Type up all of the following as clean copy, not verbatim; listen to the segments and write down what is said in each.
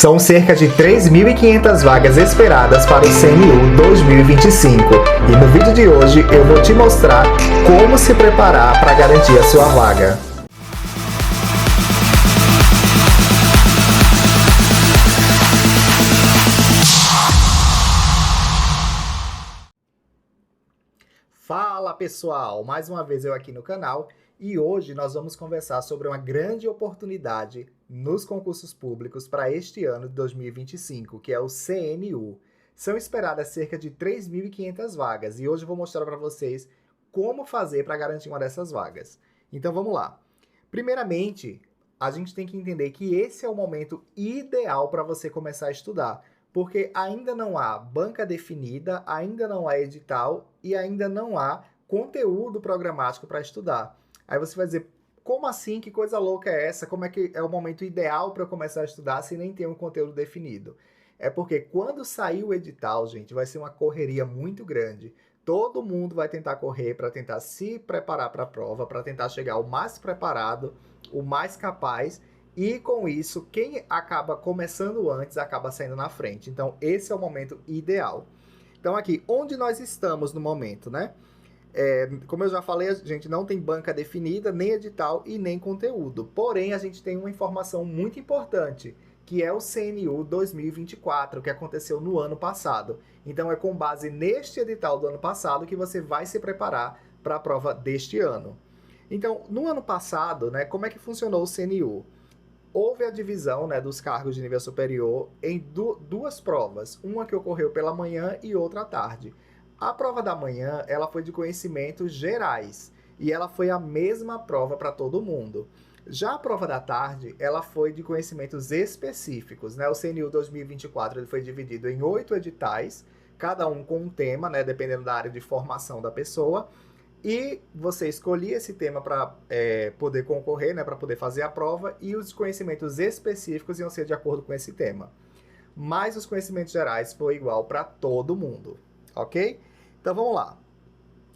São cerca de 3.500 vagas esperadas para o CNU 2025 e no vídeo de hoje eu vou te mostrar como se preparar para garantir a sua vaga. Fala pessoal, mais uma vez eu aqui no canal e hoje nós vamos conversar sobre uma grande oportunidade nos concursos públicos para este ano de 2025, que é o CNU. São esperadas cerca de 3.500 vagas e hoje eu vou mostrar para vocês como fazer para garantir uma dessas vagas. Então vamos lá. Primeiramente, a gente tem que entender que esse é o momento ideal para você começar a estudar, porque ainda não há banca definida, ainda não há edital e ainda não há conteúdo programático para estudar. Aí você vai dizer, como assim? Que coisa louca é essa? Como é que é o momento ideal para eu começar a estudar se nem tem um conteúdo definido? É porque quando sair o edital, gente, vai ser uma correria muito grande. Todo mundo vai tentar correr para tentar se preparar para a prova, para tentar chegar o mais preparado, o mais capaz. E com isso, quem acaba começando antes acaba saindo na frente. Então, esse é o momento ideal. Então, aqui, onde nós estamos no momento, né? Como eu já falei, a gente não tem banca definida, nem edital e nem conteúdo. Porém, a gente tem uma informação muito importante, que é o CNU 2024, que aconteceu no ano passado. Então, é com base neste edital do ano passado que você vai se preparar para a prova deste ano. Então, no ano passado, né, como é que funcionou o CNU? Houve a divisão, né, dos cargos de nível superior em duas provas, uma que ocorreu pela manhã e outra à tarde. A prova da manhã, ela foi de conhecimentos gerais e ela foi a mesma prova para todo mundo. Já a prova da tarde, ela foi de conhecimentos específicos, né? O CNU 2024 ele foi dividido em 8 editais, cada um com um tema, né, dependendo da área de formação da pessoa. E você escolhia esse tema para poder concorrer, né, para poder fazer a prova, e os conhecimentos específicos iam ser de acordo com esse tema. Mas os conhecimentos gerais foi igual para todo mundo, ok? Então vamos lá.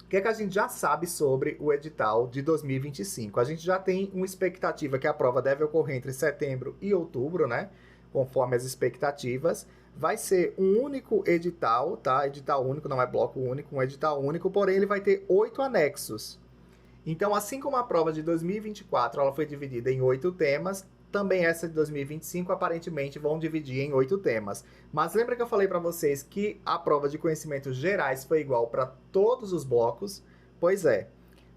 O que é que a gente já sabe sobre o edital de 2025? A gente já tem uma expectativa que a prova deve ocorrer entre setembro e outubro, né? Conforme as expectativas. Vai ser um único edital, tá? Edital único, não é bloco único, um edital único, porém ele vai ter 8 anexos. Então, assim como a prova de 2024 ela foi dividida em 8 temas, também essa de 2025 aparentemente vão dividir em 8 temas. Mas lembra que eu falei para vocês que a prova de conhecimentos gerais foi igual para todos os blocos? Pois é.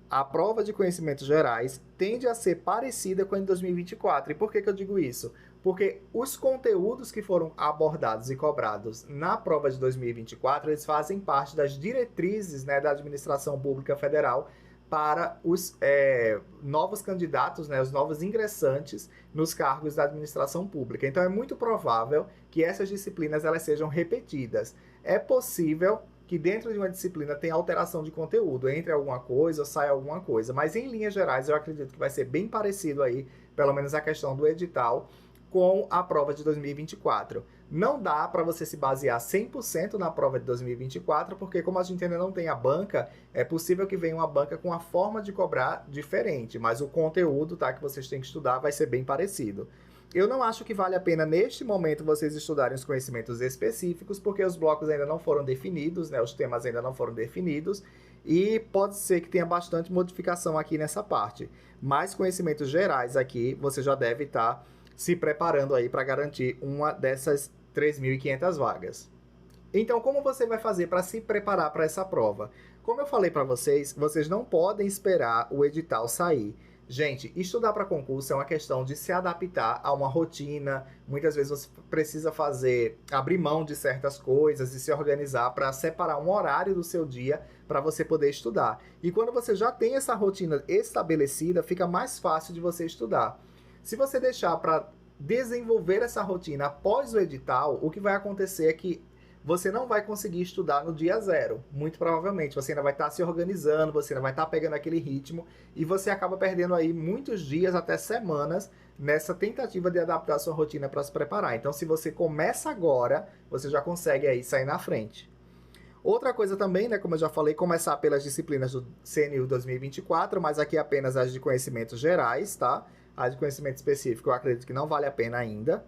A prova de conhecimentos gerais tende a ser parecida com a de 2024. E por que eu digo isso? Porque os conteúdos que foram abordados e cobrados na prova de 2024, eles fazem parte das diretrizes, né, da Administração Pública Federal para os novos candidatos, né, os novos ingressantes nos cargos da administração pública. Então, é muito provável que essas disciplinas elas sejam repetidas. É possível que dentro de uma disciplina tenha alteração de conteúdo, entre alguma coisa ou saia alguma coisa, mas em linhas gerais eu acredito que vai ser bem parecido aí, pelo menos a questão do edital, com a prova de 2024. Não dá para você se basear 100% na prova de 2024, porque como a gente ainda não tem a banca, é possível que venha uma banca com a forma de cobrar diferente, mas o conteúdo, tá, que vocês têm que estudar vai ser bem parecido. Eu não acho que vale a pena, neste momento, vocês estudarem os conhecimentos específicos, porque os blocos ainda não foram definidos, né? Os temas ainda não foram definidos, e pode ser que tenha bastante modificação aqui nessa parte. Mas conhecimentos gerais aqui, você já deve estar se preparando aí para garantir uma dessas 3.500 vagas. Então, como você vai fazer para se preparar para essa prova? Como eu falei para vocês, vocês não podem esperar o edital sair. Gente, estudar para concurso é uma questão de se adaptar a uma rotina. Muitas vezes você precisa abrir mão de certas coisas e se organizar para separar um horário do seu dia para você poder estudar. E quando você já tem essa rotina estabelecida, fica mais fácil de você estudar. Se você deixar para desenvolver essa rotina após o edital, o que vai acontecer é que você não vai conseguir estudar no dia zero, muito provavelmente. Você ainda vai estar se organizando, você ainda vai estar pegando aquele ritmo e você acaba perdendo aí muitos dias, até semanas, nessa tentativa de adaptar a sua rotina para se preparar. Então, se você começa agora, você já consegue aí sair na frente. Outra coisa também, né, como eu já falei, começar pelas disciplinas do CNU 2024, mas aqui apenas as de conhecimentos gerais, tá? A de conhecimento específico eu acredito que não vale a pena ainda.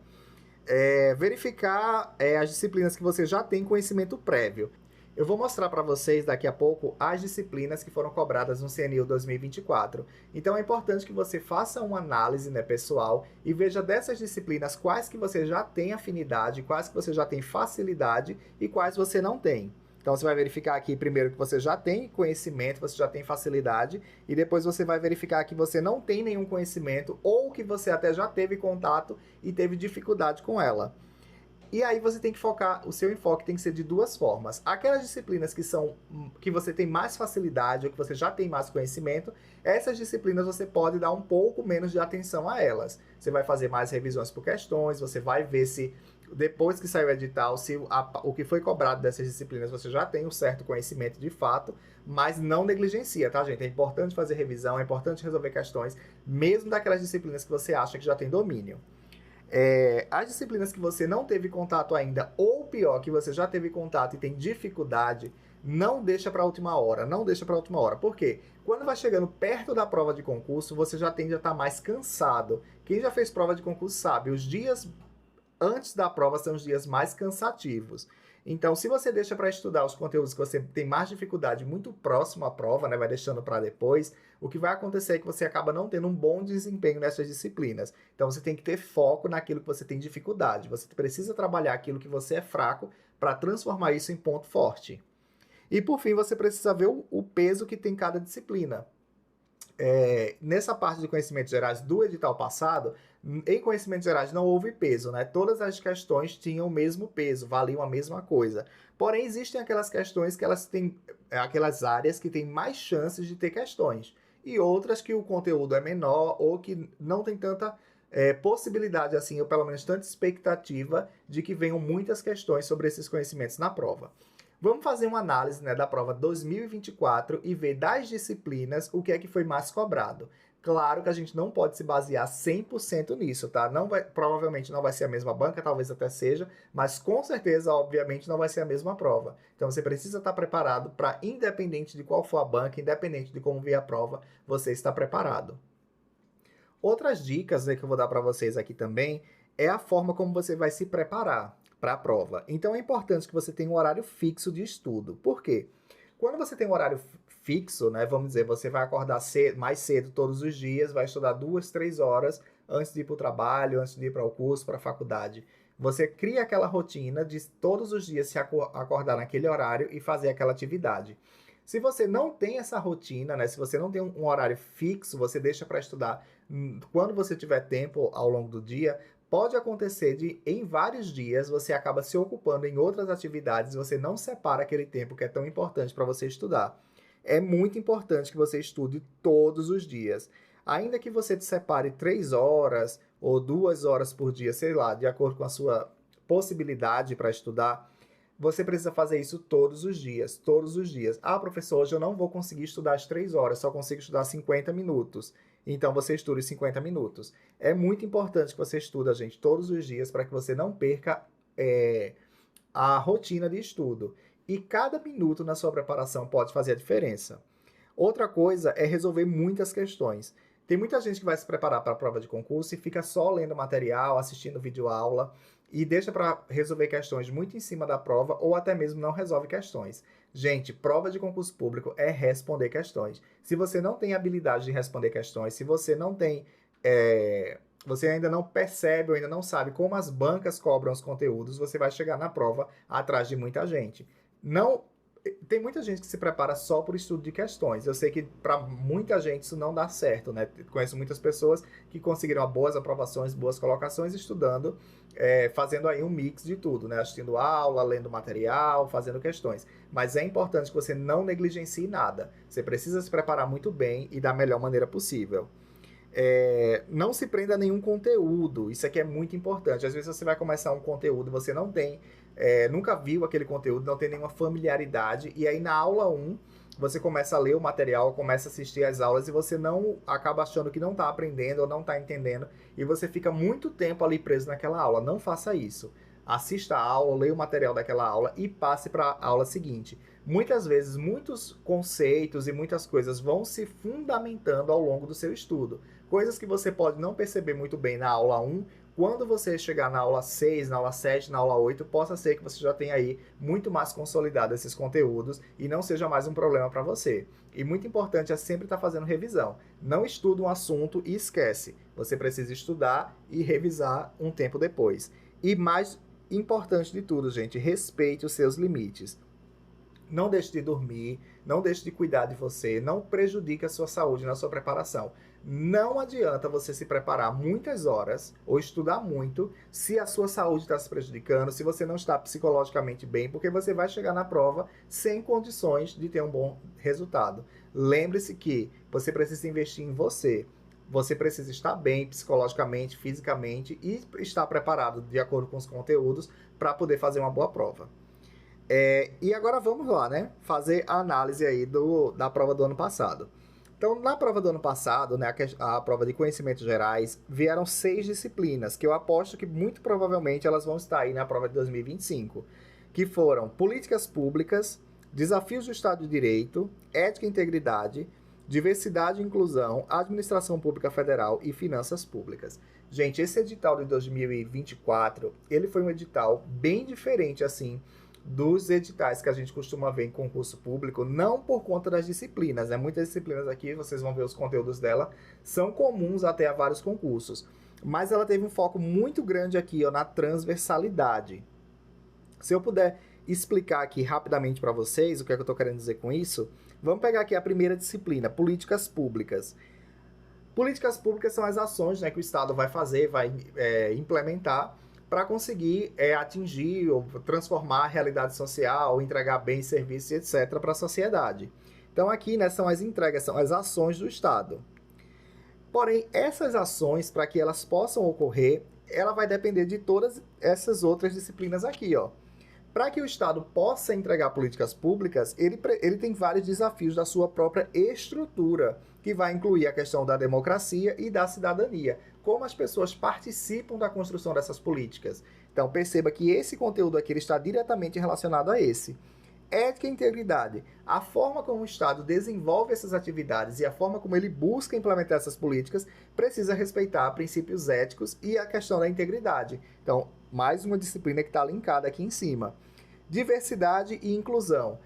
verificar as disciplinas que você já tem conhecimento prévio. Eu vou mostrar para vocês daqui a pouco as disciplinas que foram cobradas no CNU 2024. Então é importante que você faça uma análise, né, pessoal, e veja dessas disciplinas quais que você já tem afinidade, quais que você já tem facilidade e quais você não tem. Então você vai verificar aqui primeiro que você já tem conhecimento, você já tem facilidade, e depois você vai verificar que você não tem nenhum conhecimento ou que você até já teve contato e teve dificuldade com ela. E aí você tem que focar, o seu enfoque tem que ser de duas formas. Aquelas disciplinas que você tem mais facilidade ou que você já tem mais conhecimento, essas disciplinas você pode dar um pouco menos de atenção a elas. Você vai fazer mais revisões por questões, você vai ver se depois que sair o edital, se o que foi cobrado dessas disciplinas você já tem um certo conhecimento de fato, mas não negligencia, tá, gente? É importante fazer revisão, é importante resolver questões, mesmo daquelas disciplinas que você acha que já tem domínio. As disciplinas que você não teve contato ainda, ou pior, que você já teve contato e tem dificuldade, não deixa para a última hora, não deixa para a última hora. Por quê? Quando vai chegando perto da prova de concurso, você já tende a estar mais cansado. Quem já fez prova de concurso sabe, os dias antes da prova são os dias mais cansativos. Então, se você deixa para estudar os conteúdos que você tem mais dificuldade muito próximo à prova, né, vai deixando para depois, o que vai acontecer é que você acaba não tendo um bom desempenho nessas disciplinas. Então, você tem que ter foco naquilo que você tem dificuldade. Você precisa trabalhar aquilo que você é fraco para transformar isso em ponto forte. E, por fim, você precisa ver o peso que tem cada disciplina. Nessa parte de conhecimentos gerais do edital passado, em conhecimentos gerais não houve peso, né? Todas as questões tinham o mesmo peso, valiam a mesma coisa. Porém, existem aquelas questões que elas têm, aquelas áreas que têm mais chances de ter questões, e outras que o conteúdo é menor ou que não tem tanta possibilidade assim, ou pelo menos tanta expectativa de que venham muitas questões sobre esses conhecimentos na prova. Vamos fazer uma análise, né, da prova 2024 e ver das disciplinas o que é que foi mais cobrado. Claro que a gente não pode se basear 100% nisso, tá? Provavelmente não vai ser a mesma banca, talvez até seja, mas com certeza, obviamente, não vai ser a mesma prova. Então você precisa estar preparado para, independente de qual for a banca, independente de como vier a prova, você está preparado. Outras dicas, né, que eu vou dar para vocês aqui também é a forma como você vai se preparar para a prova. Então é importante que você tenha um horário fixo de estudo. Por quê? Quando você tem um horário fixo, né, vamos dizer, você vai acordar mais cedo todos os dias, vai estudar 2, 3 horas antes de ir para o trabalho, antes de ir para o curso, para a faculdade. Você cria aquela rotina de todos os dias se acordar naquele horário e fazer aquela atividade. Se você não tem essa rotina, né, se você não tem um horário fixo, você deixa para estudar quando você tiver tempo ao longo do dia, pode acontecer de, em vários dias, você acaba se ocupando em outras atividades e você não separa aquele tempo que é tão importante para você estudar. É muito importante que você estude todos os dias. Ainda que você separe 3 horas ou 2 horas por dia, sei lá, de acordo com a sua possibilidade para estudar, você precisa fazer isso todos os dias, todos os dias. Ah, professor, hoje eu não vou conseguir estudar as 3 horas, só consigo estudar 50 minutos. Então você estuda os 50 minutos. É muito importante que você estude, gente, todos os dias para que você não perca a rotina de estudo. E cada minuto na sua preparação pode fazer a diferença. Outra coisa é resolver muitas questões. Tem muita gente que vai se preparar para a prova de concurso e fica só lendo material, assistindo videoaula e deixa para resolver questões muito em cima da prova ou até mesmo não resolve questões. Gente, prova de concurso público é responder questões. Se você não tem habilidade de responder questões, se você não tem... você ainda não percebe ou ainda não sabe como as bancas cobram os conteúdos, você vai chegar na prova atrás de muita gente. Tem muita gente que se prepara só por estudo de questões. Eu sei que para muita gente isso não dá certo, né? Conheço muitas pessoas que conseguiram boas aprovações, boas colocações estudando, fazendo aí um mix de tudo, né? Assistindo aula, lendo material, fazendo questões. Mas é importante que você não negligencie nada. Você precisa se preparar muito bem e da melhor maneira possível. Não se prenda a nenhum conteúdo. Isso aqui é muito importante. Às vezes você vai começar um conteúdo, você não tem, nunca viu aquele conteúdo, não tem nenhuma familiaridade, e aí na aula 1 você começa a ler o material, começa a assistir as aulas e você não acaba achando que não está aprendendo ou não está entendendo, e você fica muito tempo ali preso naquela aula. Não faça isso. Assista a aula, leia o material daquela aula e passe para a aula seguinte. Muitas vezes, muitos conceitos e muitas coisas vão se fundamentando ao longo do seu estudo. Coisas que você pode não perceber muito bem na aula 1, quando você chegar na aula 6, na aula 7, na aula 8, possa ser que você já tenha aí muito mais consolidado esses conteúdos e não seja mais um problema para você. E muito importante é sempre estar fazendo revisão. Não estuda um assunto e esquece. Você precisa estudar e revisar um tempo depois. E mais importante de tudo, gente, respeite os seus limites. Não deixe de dormir, não deixe de cuidar de você, não prejudique a sua saúde na sua preparação. Não adianta você se preparar muitas horas ou estudar muito se a sua saúde está se prejudicando, se você não está psicologicamente bem, porque você vai chegar na prova sem condições de ter um bom resultado. Lembre-se que você precisa investir em você. Você precisa estar bem psicologicamente, fisicamente e estar preparado de acordo com os conteúdos para poder fazer uma boa prova. E agora vamos lá, né? Fazer a análise aí da prova do ano passado. Então, na prova do ano passado, né, a prova de conhecimentos gerais, vieram 6 disciplinas, que eu aposto que muito provavelmente elas vão estar aí na prova de 2025, que foram políticas públicas, desafios do Estado de Direito, ética e integridade, diversidade e inclusão, administração pública federal e finanças públicas. Gente, esse edital de 2024, ele foi um edital bem diferente, assim, dos editais que a gente costuma ver em concurso público, não por conta das disciplinas, né? Muitas disciplinas aqui, vocês vão ver os conteúdos dela, são comuns até a vários concursos. Mas ela teve um foco muito grande aqui, ó, na transversalidade. Se eu puder explicar aqui rapidamente para vocês o que é que eu estou querendo dizer com isso, vamos pegar aqui a primeira disciplina, políticas públicas. Políticas públicas são as ações, né, que o Estado vai fazer, vai implementar para conseguir atingir ou transformar a realidade social, entregar bens, serviços, etc. para a sociedade. Então aqui, né, são as entregas, são as ações do Estado. Porém, essas ações, para que elas possam ocorrer, ela vai depender de todas essas outras disciplinas aqui, ó. Para que o Estado possa entregar políticas públicas, ele tem vários desafios da sua própria estrutura, que vai incluir a questão da democracia e da cidadania, como as pessoas participam da construção dessas políticas. Então perceba que esse conteúdo aqui ele está diretamente relacionado a esse. Ética e integridade. A forma como o Estado desenvolve essas atividades e a forma como ele busca implementar essas políticas precisa respeitar princípios éticos e a questão da integridade. Então, mais uma disciplina que está linkada aqui em cima. Diversidade e inclusão.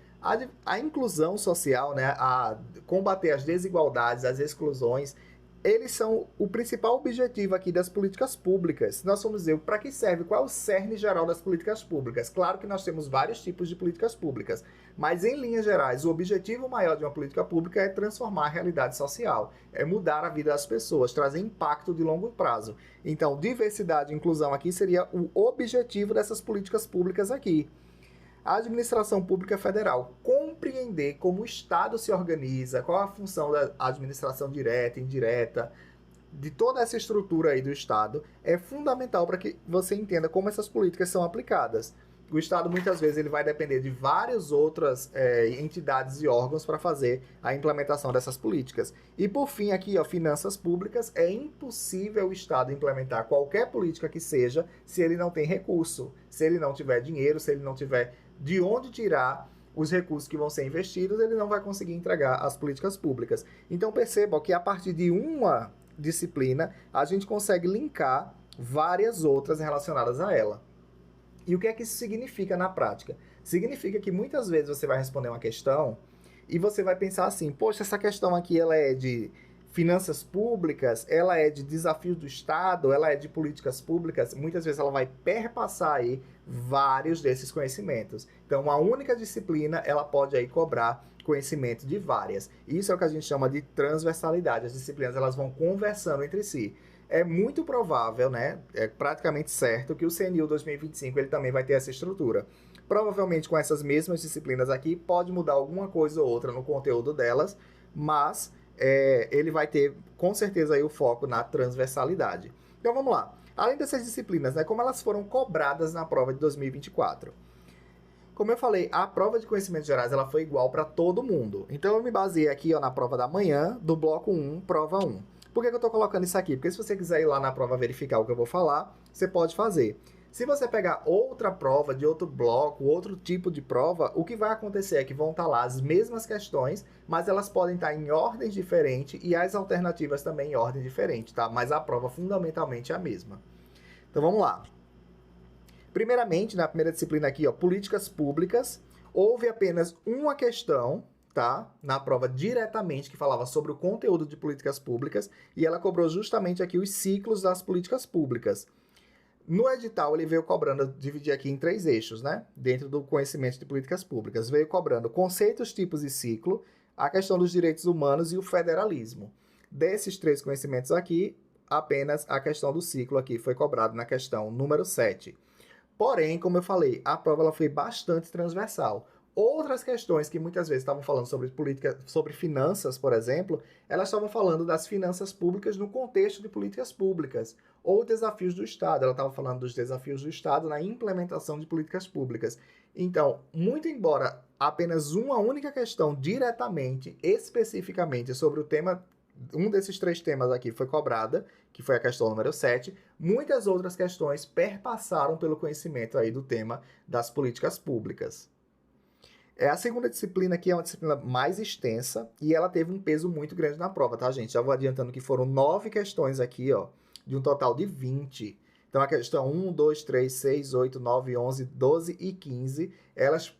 A inclusão social, né, a combater as desigualdades, as exclusões, eles são o principal objetivo aqui das políticas públicas. Nós vamos ver para que serve, qual é o cerne geral das políticas públicas. Claro que nós temos vários tipos de políticas públicas, mas em linhas gerais, o objetivo maior de uma política pública é transformar a realidade social, é mudar a vida das pessoas, trazer impacto de longo prazo. Então, diversidade e inclusão aqui seria o objetivo dessas políticas públicas aqui. A administração pública federal, compreender como o Estado se organiza, qual a função da administração direta, indireta, de toda essa estrutura aí do Estado, é fundamental para que você entenda como essas políticas são aplicadas. O Estado, muitas vezes, ele vai depender de várias outras entidades e órgãos para fazer a implementação dessas políticas. E, por fim, aqui, ó, finanças públicas, é impossível o Estado implementar qualquer política que seja se ele não tem recurso, se ele não tiver dinheiro, se ele não tiver de onde tirar os recursos que vão ser investidos, ele não vai conseguir entregar as políticas públicas. Então percebam que a partir de uma disciplina, a gente consegue linkar várias outras relacionadas a ela. E o que é que isso significa na prática? Significa que muitas vezes você vai responder uma questão e você vai pensar assim, poxa, essa questão aqui ela é de finanças públicas, ela é de desafios do Estado, ela é de políticas públicas, muitas vezes ela vai perpassar aí vários desses conhecimentos. Então, uma única disciplina, ela pode aí cobrar conhecimento de várias. Isso é o que a gente chama de transversalidade. As disciplinas, elas vão conversando entre si. É muito provável, né, é praticamente certo que o CNU 2025 ele também vai ter essa estrutura. Provavelmente com essas mesmas disciplinas aqui, pode mudar alguma coisa ou outra no conteúdo delas, mas ele vai ter, com certeza, aí o foco na transversalidade. Então, vamos lá. Além dessas disciplinas, né, como elas foram cobradas na prova de 2024? Como eu falei, a prova de conhecimentos gerais ela foi igual para todo mundo. Então, eu me baseei aqui, ó, na prova da manhã, do bloco 1, prova 1. Por que eu estou colocando isso aqui? Porque se você quiser ir lá na prova verificar o que eu vou falar, você pode fazer. Se você pegar outra prova de outro bloco, outro tipo de prova, o que vai acontecer é que vão estar lá as mesmas questões, mas elas podem estar em ordens diferentes e as alternativas também em ordem diferente, tá? Mas a prova fundamentalmente é a mesma. Então vamos lá. Primeiramente, na primeira disciplina aqui, ó, políticas públicas, houve apenas uma questão, tá, na prova diretamente que falava sobre o conteúdo de políticas públicas e ela cobrou justamente aqui os ciclos das políticas públicas. No edital, ele veio cobrando, dividir aqui em 3 eixos, né? Dentro do conhecimento de políticas públicas. Veio cobrando conceitos, tipos e ciclo, a questão dos direitos humanos e o federalismo. Desses 3 conhecimentos aqui, apenas a questão do ciclo aqui foi cobrado na questão número 7. Porém, como eu falei, a prova ela foi bastante transversal. Outras questões que muitas vezes estavam falando sobre política, sobre finanças, por exemplo, elas estavam falando das finanças públicas no contexto de políticas públicas, ou desafios do Estado. Ela estava falando dos desafios do Estado na implementação de políticas públicas. Então, muito embora apenas uma única questão diretamente, especificamente sobre o tema, um desses 3 temas aqui foi cobrada, que foi a questão número 7, muitas outras questões perpassaram pelo conhecimento aí do tema das políticas públicas. A segunda disciplina aqui é uma disciplina mais extensa e ela teve um peso muito grande na prova, tá, gente? Já vou adiantando que foram 9 questões aqui, ó, de um total de 20. Então, a questão 1, 2, 3, 6, 8, 9, 11, 12 e 15, elas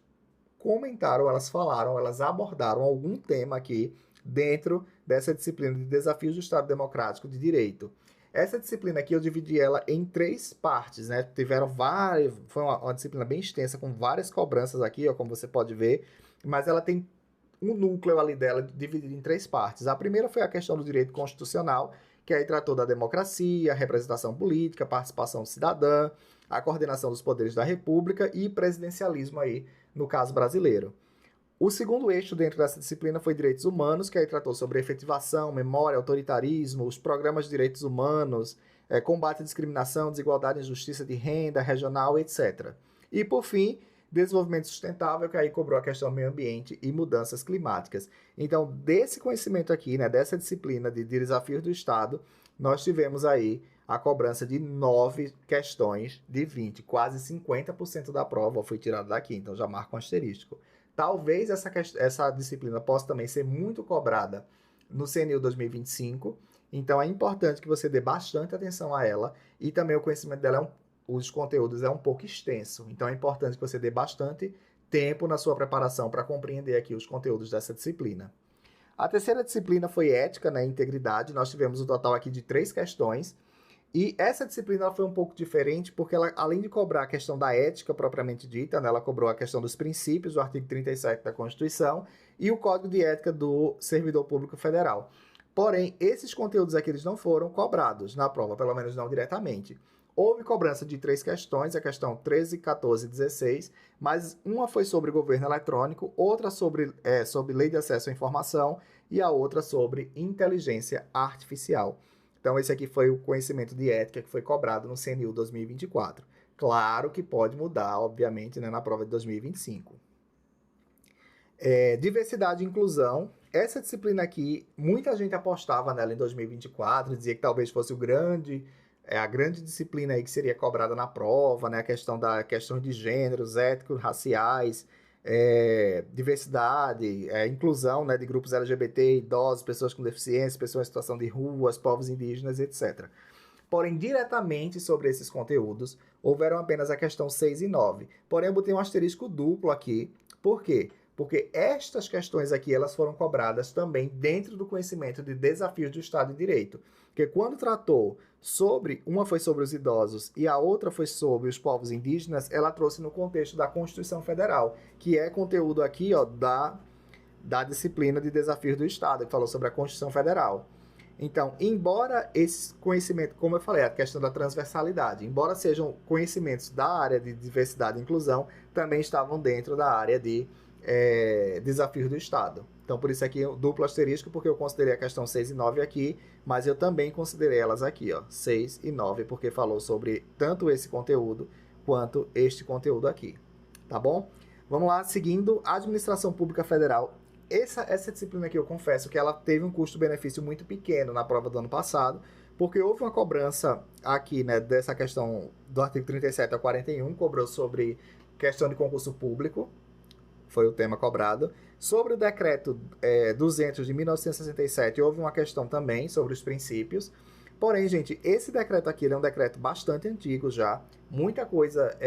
comentaram, elas falaram, elas abordaram algum tema aqui dentro dessa disciplina de Desafios do Estado Democrático de Direito. Essa disciplina aqui eu dividi ela em 3 partes, né? Tiveram várias, foi uma disciplina bem extensa com várias cobranças aqui, ó, como você pode ver, mas ela tem um núcleo ali dela dividido em 3 partes. A primeira foi a questão do direito constitucional, que aí tratou da democracia, representação política, participação cidadã, a coordenação dos poderes da República e presidencialismo aí, no caso brasileiro. O segundo eixo dentro dessa disciplina foi direitos humanos, que aí tratou sobre efetivação, memória, autoritarismo, os programas de direitos humanos, combate à discriminação, desigualdade e injustiça de renda, regional, etc. E, por fim, desenvolvimento sustentável, que aí cobrou a questão do meio ambiente e mudanças climáticas. Então, desse conhecimento aqui, né, dessa disciplina de desafios do Estado, nós tivemos aí a cobrança de 9 questões de 20, quase 50% da prova foi tirada daqui, então já marca um asterisco. Talvez essa disciplina possa também ser muito cobrada no CNU 2025, então é importante que você dê bastante atenção a ela e também o conhecimento dela, os conteúdos é um pouco extenso, então é importante que você dê bastante tempo na sua preparação para compreender aqui os conteúdos dessa disciplina. A terceira disciplina foi ética, né, integridade, nós tivemos um total aqui de 3 questões, e essa disciplina ela foi um pouco diferente porque ela, além de cobrar a questão da ética propriamente dita, né, ela cobrou a questão dos princípios do artigo 37 da Constituição e o Código de Ética do Servidor Público Federal. Porém, esses conteúdos aqui eles não foram cobrados na prova, pelo menos não diretamente. Houve cobrança de 3 questões, a questão 13, 14 e 16, mas uma foi sobre governo eletrônico, outra sobre lei de acesso à informação e a outra sobre inteligência artificial. Então, esse aqui foi o conhecimento de ética que foi cobrado no CNU 2024. Claro que pode mudar, obviamente, né, na prova de 2025. Diversidade e inclusão. Essa disciplina aqui, muita gente apostava nela em 2024, dizia que talvez fosse a grande disciplina aí que seria cobrada na prova, né, a questão de gêneros, étnicos, raciais, diversidade, inclusão, né, de grupos LGBT, idosos, pessoas com deficiência, pessoas em situação de ruas, povos indígenas, etc. Porém, diretamente sobre esses conteúdos, houveram apenas a questão 6 e 9. Porém, eu botei um asterisco duplo aqui. Por quê? Porque estas questões aqui, elas foram cobradas também dentro do conhecimento de desafios do Estado de Direito. Porque quando tratou uma foi sobre os idosos e a outra foi sobre os povos indígenas, ela trouxe no contexto da Constituição Federal, que é conteúdo aqui, ó, da disciplina de desafios do Estado, que falou sobre a Constituição Federal. Então, embora esse conhecimento, como eu falei, a questão da transversalidade, embora sejam conhecimentos da área de diversidade e inclusão, também estavam dentro da área de desafios do Estado. Então, por isso aqui, duplo asterisco, porque eu considerei a questão 6 e 9 aqui, mas eu também considerei elas aqui, ó, 6 e 9, porque falou sobre tanto esse conteúdo quanto este conteúdo aqui. Tá bom? Vamos lá, seguindo, Administração Pública Federal. Essa disciplina aqui, eu confesso que ela teve um custo-benefício muito pequeno na prova do ano passado, porque houve uma cobrança aqui, né, dessa questão do artigo 37 ao 41, cobrou sobre questão de concurso público, foi o tema cobrado. Sobre o decreto 200 de 1967, houve uma questão também sobre os princípios. Porém, gente, esse decreto aqui ele é um decreto bastante antigo já. Muita coisa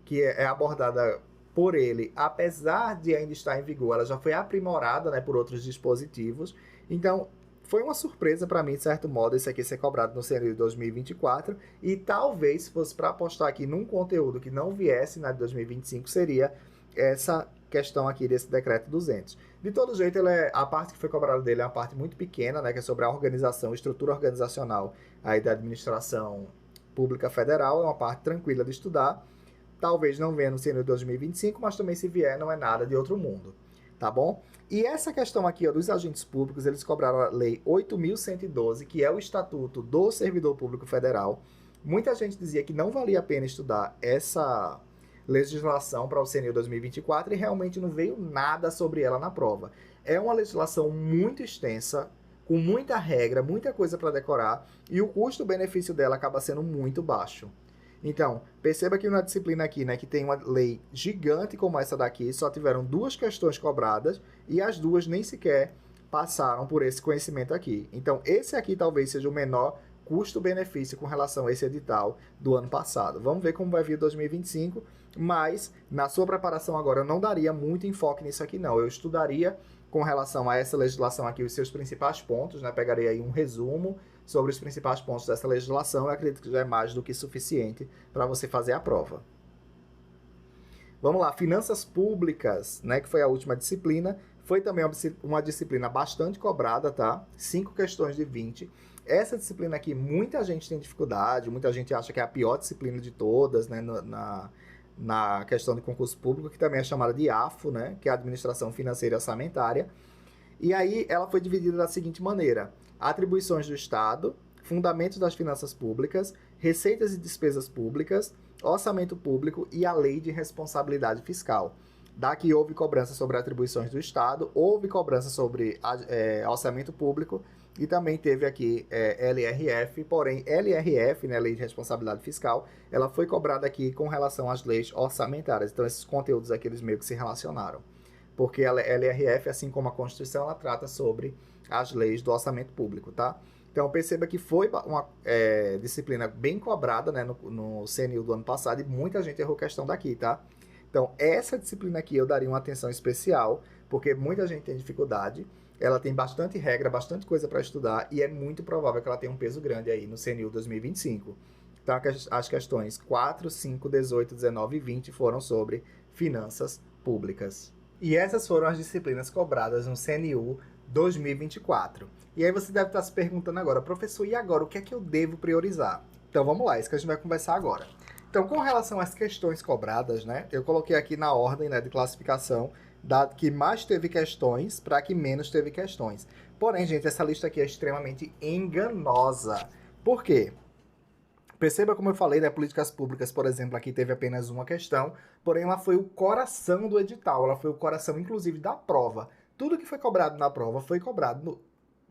que é abordada por ele, apesar de ainda estar em vigor, ela já foi aprimorada, né, por outros dispositivos. Então, foi uma surpresa para mim, de certo modo, esse aqui ser cobrado no CNU de 2024. E talvez, se fosse para apostar aqui num conteúdo que não viesse na de 2025, seria essa questão aqui desse decreto 200. De todo jeito, a parte que foi cobrada dele é uma parte muito pequena, né, que é sobre a organização, estrutura organizacional aí da administração pública federal. É uma parte tranquila de estudar. Talvez não venha no CNU de 2025, mas também se vier não é nada de outro mundo, tá bom? E essa questão aqui, ó, dos agentes públicos, eles cobraram a Lei 8.112, que é o Estatuto do Servidor Público Federal. Muita gente dizia que não valia a pena estudar essa legislação para o CNU 2024 e realmente não veio nada sobre ela na prova. É uma legislação muito extensa, com muita regra, muita coisa para decorar, e o custo-benefício dela acaba sendo muito baixo. Então, perceba que na disciplina aqui, né, que tem uma lei gigante como essa daqui, só tiveram 2 questões cobradas e as 2 nem sequer passaram por esse conhecimento aqui. Então, esse aqui talvez seja o menor custo-benefício com relação a esse edital do ano passado. Vamos ver como vai vir 2025, mas na sua preparação agora eu não daria muito enfoque nisso aqui não. Eu estudaria com relação a essa legislação aqui os seus principais pontos, né? Pegaria aí um resumo sobre os principais pontos dessa legislação. Eu acredito que já é mais do que suficiente para você fazer a prova. Vamos lá, finanças públicas, né, que foi a última disciplina. Foi também uma disciplina bastante cobrada, tá? 5 questões de 20. Essa disciplina aqui, muita gente tem dificuldade, muita gente acha que é a pior disciplina de todas, né, na questão de concurso público, que também é chamada de AFO, né, que é a Administração Financeira e Orçamentária. E aí ela foi dividida da seguinte maneira: atribuições do Estado, fundamentos das finanças públicas, receitas e despesas públicas, orçamento público e a lei de responsabilidade fiscal. Daqui houve cobrança sobre atribuições do Estado, houve cobrança sobre orçamento público e também teve aqui LRF, porém LRF, né, Lei de Responsabilidade Fiscal, ela foi cobrada aqui com relação às leis orçamentárias. Então esses conteúdos aqui eles meio que se relacionaram. Porque a LRF, assim como a Constituição, ela trata sobre as leis do orçamento público, tá? Então perceba que foi uma disciplina bem cobrada, né, no CNU do ano passado e muita gente errou questão daqui, tá? Então essa disciplina aqui eu daria uma atenção especial, porque muita gente tem dificuldade, ela tem bastante regra, bastante coisa para estudar e é muito provável que ela tenha um peso grande aí no CNU 2025. Então as questões 4, 5, 18, 19 e 20 foram sobre finanças públicas. E essas foram as disciplinas cobradas no CNU 2024. E aí você deve estar se perguntando agora, professor, e agora o que é que eu devo priorizar? Então vamos lá, isso que a gente vai conversar agora. Então, com relação às questões cobradas, né, eu coloquei aqui na ordem, né, de classificação da que mais teve questões para que menos teve questões. Porém, gente, essa lista aqui é extremamente enganosa. Por quê? Perceba como eu falei, né, políticas públicas, por exemplo, aqui teve apenas uma questão, porém ela foi o coração do edital, ela foi o coração, inclusive, da prova. Tudo que foi cobrado na prova foi cobrado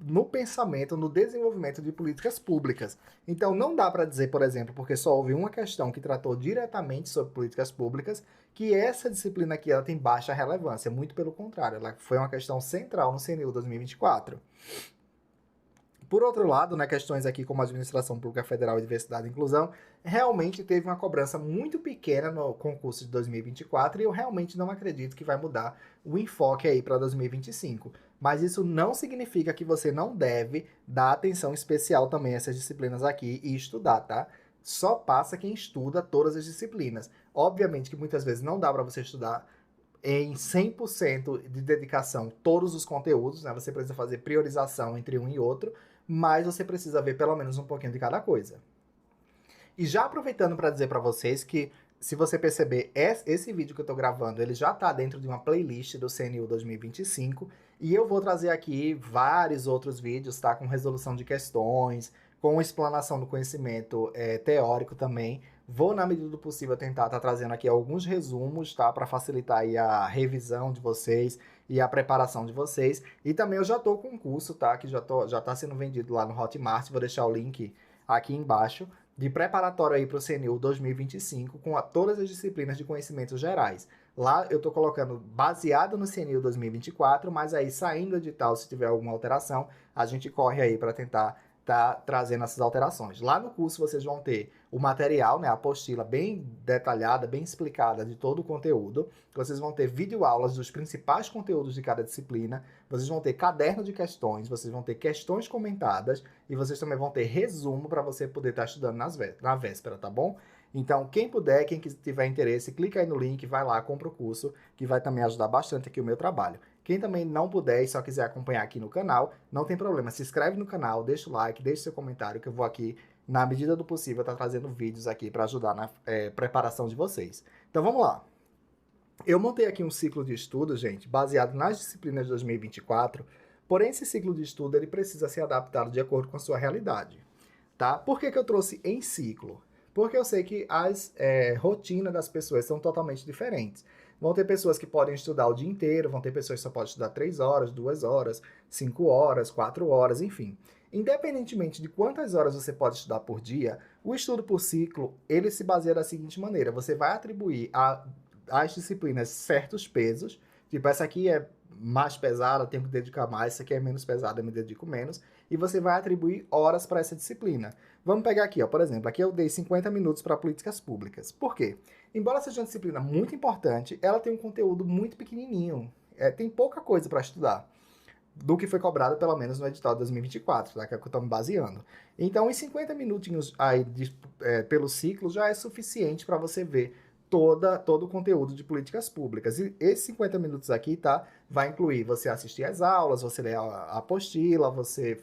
no pensamento, no desenvolvimento de políticas públicas. Então não dá para dizer, por exemplo, porque só houve uma questão que tratou diretamente sobre políticas públicas, que essa disciplina aqui ela tem baixa relevância. Muito pelo contrário, ela foi uma questão central no CNU 2024. Por outro lado, né, questões aqui como Administração Pública Federal e Diversidade e Inclusão, realmente teve uma cobrança muito pequena no concurso de 2024 e eu realmente não acredito que vai mudar o enfoque aí para 2025. Mas isso não significa que você não deve dar atenção especial também a essas disciplinas aqui e estudar, tá? Só passa quem estuda todas as disciplinas. Obviamente que muitas vezes não dá para você estudar em 100% de dedicação todos os conteúdos, né? Você precisa fazer priorização entre um e outro, mas você precisa ver pelo menos um pouquinho de cada coisa. E já aproveitando para dizer para vocês que, se você perceber, esse vídeo que eu estou gravando, ele já está dentro de uma playlist do CNU 2025, e eu vou trazer aqui vários outros vídeos, tá? Com resolução de questões, com explanação do conhecimento teórico também. Vou, na medida do possível, tentar estar trazendo aqui alguns resumos, tá? Para facilitar aí a revisão de vocês e a preparação de vocês. E também eu já estou com um curso, tá? Que já está sendo vendido lá no Hotmart. Vou deixar o link aqui embaixo, de preparatório aí para o CNU 2025, com todas as disciplinas de conhecimentos gerais. Lá eu estou colocando baseado no CNU 2024, mas aí saindo do edital, se tiver alguma alteração, a gente corre aí para tentar tá trazendo essas alterações. Lá no curso vocês vão ter o material, né, a apostila bem detalhada, bem explicada de todo o conteúdo. Vocês vão ter videoaulas dos principais conteúdos de cada disciplina. Vocês vão ter caderno de questões, vocês vão ter questões comentadas e vocês também vão ter resumo para você poder estar estudando na véspera, tá bom? Então, quem puder, quem tiver interesse, clica aí no link, vai lá, compra o curso, que vai também ajudar bastante aqui o meu trabalho. Quem também não puder e só quiser acompanhar aqui no canal, não tem problema, se inscreve no canal, deixa o like, deixa seu comentário, que eu vou aqui, na medida do possível, estar trazendo vídeos aqui para ajudar na preparação de vocês. Então, vamos lá. Eu montei aqui um ciclo de estudo, gente, baseado nas disciplinas de 2024, porém esse ciclo de estudo ele precisa ser adaptado de acordo com a sua realidade, tá? Por que eu trouxe em ciclo? Porque eu sei que as rotinas das pessoas são totalmente diferentes. Vão ter pessoas que podem estudar o dia inteiro, vão ter pessoas que só podem estudar 3 horas, 2 horas, 5 horas, 4 horas, enfim. Independentemente de quantas horas você pode estudar por dia, o estudo por ciclo, ele se baseia da seguinte maneira: você vai atribuir às disciplinas certos pesos, tipo, essa aqui é mais pesada, tenho que dedicar mais, essa aqui é menos pesada, eu me dedico menos, e você vai atribuir horas para essa disciplina. Vamos pegar aqui, ó, por exemplo, aqui eu dei 50 minutos para políticas públicas. Por quê? Embora seja uma disciplina muito importante, ela tem um conteúdo muito pequenininho, tem pouca coisa para estudar, do que foi cobrado pelo menos no edital de 2024, tá? Que é o que eu estou me baseando. Então, os 50 minutinhos aí pelo ciclo já é suficiente para você ver todo o conteúdo de políticas públicas. E esses 50 minutos aqui, tá? Vai incluir você assistir às aulas, você ler a apostila, você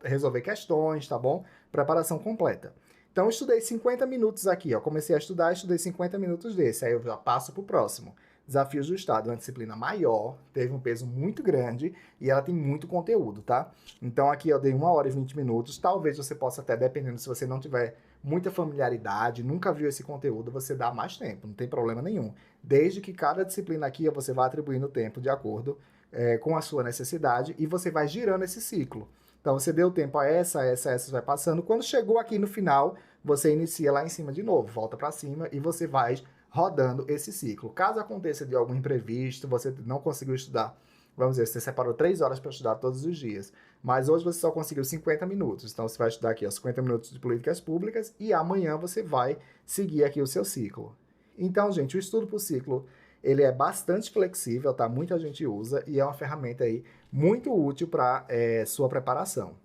resolver questões, tá bom? Preparação completa. Então, eu estudei 50 minutos aqui, ó. Comecei a estudar, estudei 50 minutos desse. Aí eu já passo pro próximo. Desafios do Estado é uma disciplina maior, teve um peso muito grande e ela tem muito conteúdo, tá? Então, aqui eu dei 1 hora e 20 minutos. Talvez você possa até, dependendo, se você não tiver muita familiaridade, nunca viu esse conteúdo, você dá mais tempo, não tem problema nenhum. Desde que cada disciplina aqui você vai atribuindo tempo de acordo com a sua necessidade e você vai girando esse ciclo. Então, você deu tempo a essa, vai passando. Quando chegou aqui no final, você inicia lá em cima de novo, volta para cima e você vai rodando esse ciclo. Caso aconteça de algum imprevisto, você não conseguiu estudar, vamos dizer, você separou 3 horas para estudar todos os dias, mas hoje você só conseguiu 50 minutos. Então, você vai estudar aqui, ó, 50 minutos de políticas públicas e amanhã você vai seguir aqui o seu ciclo. Então, gente, o estudo por ciclo, ele é bastante flexível, tá? Muita gente usa e é uma ferramenta aí muito útil para sua preparação.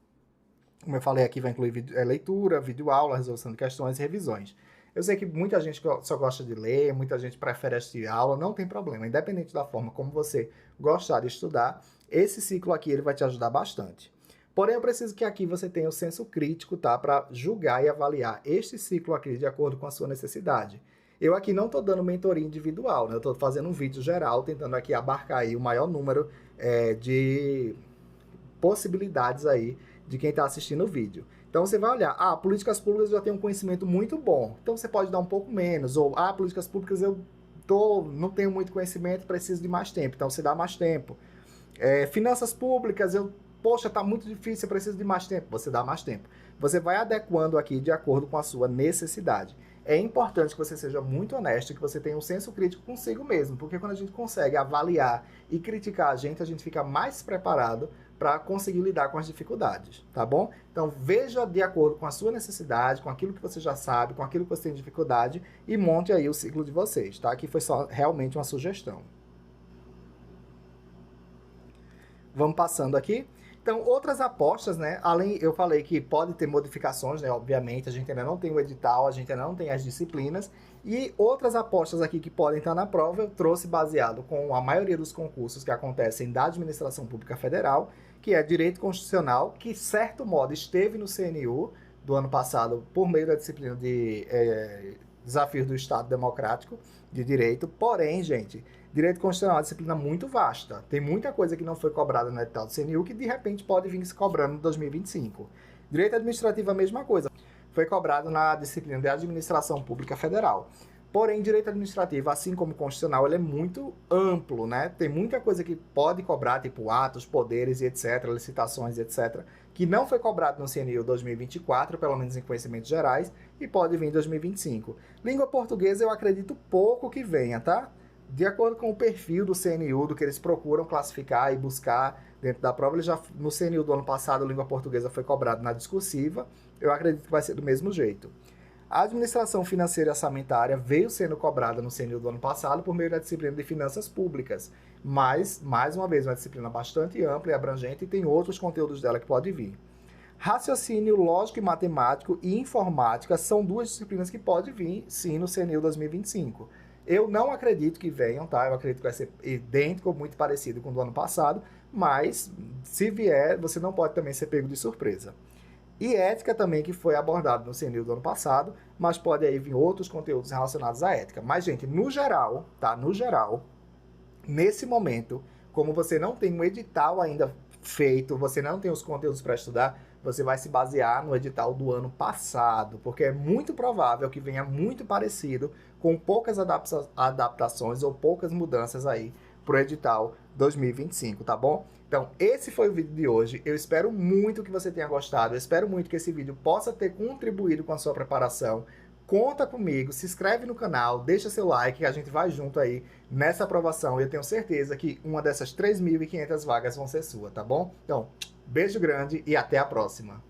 Como eu falei aqui, vai incluir leitura, videoaula, resolução de questões e revisões. Eu sei que muita gente só gosta de ler, muita gente prefere assistir aula, não tem problema. Independente da forma como você gostar de estudar, esse ciclo aqui ele vai te ajudar bastante. Porém, eu preciso que aqui você tenha o senso crítico, tá? Para julgar e avaliar este ciclo aqui de acordo com a sua necessidade. Eu aqui não estou dando mentoria individual, né? Eu estou fazendo um vídeo geral, tentando aqui abarcar aí o maior número de possibilidades aí de quem está assistindo o vídeo. Então você vai olhar, políticas públicas eu já tenho um conhecimento muito bom, então você pode dar um pouco menos, ou políticas públicas eu não tenho muito conhecimento, preciso de mais tempo, então você dá mais tempo. Finanças públicas, poxa, tá muito difícil, eu preciso de mais tempo, você dá mais tempo. Você vai adequando aqui de acordo com a sua necessidade. É importante que você seja muito honesto, que você tenha um senso crítico consigo mesmo, porque quando a gente consegue avaliar e criticar a gente fica mais preparado para conseguir lidar com as dificuldades, tá bom? Então, veja de acordo com a sua necessidade, com aquilo que você já sabe, com aquilo que você tem dificuldade e monte aí o ciclo de vocês, tá? Aqui foi só realmente uma sugestão. Vamos passando aqui. Então, outras apostas, né? Além, eu falei que pode ter modificações, né? Obviamente, a gente ainda não tem o edital, a gente ainda não tem as disciplinas. E outras apostas aqui que podem estar na prova, eu trouxe baseado com a maioria dos concursos que acontecem da Administração Pública Federal, que é Direito Constitucional, que, de certo modo, esteve no CNU do ano passado por meio da disciplina de Desafios do Estado Democrático de Direito. Porém, gente, Direito Constitucional é uma disciplina muito vasta. Tem muita coisa que não foi cobrada no edital do CNU que, de repente, pode vir se cobrando em 2025. Direito Administrativo é a mesma coisa. Foi cobrado na disciplina de Administração Pública Federal. Porém, direito administrativo, assim como constitucional, ele é muito amplo, né? Tem muita coisa que pode cobrar, tipo atos, poderes e etc., licitações e etc., que não foi cobrado no CNU 2024, pelo menos em conhecimentos gerais, e pode vir em 2025. Língua portuguesa, eu acredito pouco que venha, tá? De acordo com o perfil do CNU, do que eles procuram classificar e buscar dentro da prova. Ele já, no CNU do ano passado, a língua portuguesa foi cobrada na discursiva. Eu acredito que vai ser do mesmo jeito. A administração financeira e orçamentária veio sendo cobrada no CNU do ano passado por meio da disciplina de finanças públicas. Mas, mais uma vez, uma disciplina bastante ampla e abrangente e tem outros conteúdos dela que podem vir. Raciocínio lógico e matemático e informática são duas disciplinas que podem vir, sim, no CNU 2025. Eu não acredito que venham, tá? Eu acredito que vai ser idêntico ou muito parecido com o do ano passado, mas se vier, você não pode também ser pego de surpresa. E ética também, que foi abordado no CNU do ano passado, mas pode aí vir outros conteúdos relacionados à ética. Mas, gente, no geral, tá? No geral, nesse momento, como você não tem um edital ainda feito, você não tem os conteúdos para estudar, você vai se basear no edital do ano passado, porque é muito provável que venha muito parecido, com poucas adaptações ou poucas mudanças aí pro edital 2025, tá bom? Então, esse foi o vídeo de hoje. Eu espero muito que você tenha gostado. Eu espero muito que esse vídeo possa ter contribuído com a sua preparação. Conta comigo, se inscreve no canal, deixa seu like, que a gente vai junto aí nessa aprovação. E eu tenho certeza que uma dessas 3.500 vagas vão ser sua, tá bom? Então, beijo grande e até a próxima.